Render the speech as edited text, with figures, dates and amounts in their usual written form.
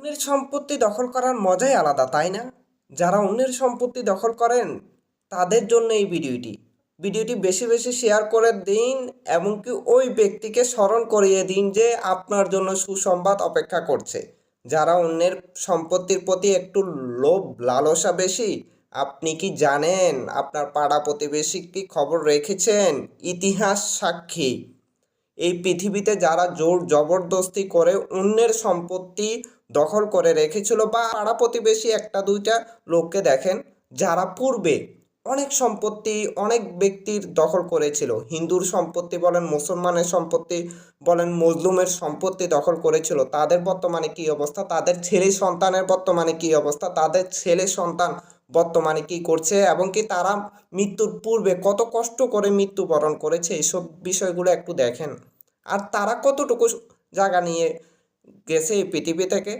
অন্যের সম্পত্তি দখল করার মজাই আলাদা, তাই না? যারা অন্যের সম্পত্তি দখল করেন তাদের জন্য এই ভিডিওটি বেশি বেশি শেয়ার করে দিন, এমনকি ওই ব্যক্তিকে স্মরণ করিয়ে দিন যে আপনার জন্য সুসংবাদ অপেক্ষা করছে। যারা অন্যের সম্পত্তির প্রতি একটু লোভ লালসা বেশি, আপনি কি জানেন আপনার পাড়া প্রতিবেশী কি খবর রেখেছেন? ইতিহাস সাক্ষী, এই পৃথিবীতে যারা জোর জবরদস্তি করে অন্যের সম্পত্তি দখল করে রেখেছিল, বা পাড়া প্রতিবেশী একটা দুইটা লোককে দেখেন যারা পূর্বে অনেক সম্পত্তি অনেক ব্যক্তির দখল করেছিল। হিন্দুর সম্পত্তি বলেন, মুসলমানের সম্পত্তি বলেন, মজলুমের সম্পত্তি দখল করেছিল। তাদের বর্তমানে কি অবস্থা? তাদের ছেলে সন্তানের বর্তমানে কি অবস্থা? তাদের ছেলে সন্তান বর্তমানে কি করছে, এবং কি তারা মৃত্যুর পূর্বে কত কষ্ট করে মৃত্যুবরণ করেছে, এইসব বিষয়গুলো একটু দেখেন। আর তারা কতটুকু জায়গা নিয়ে গেছে এই পৃথিবী থেকে।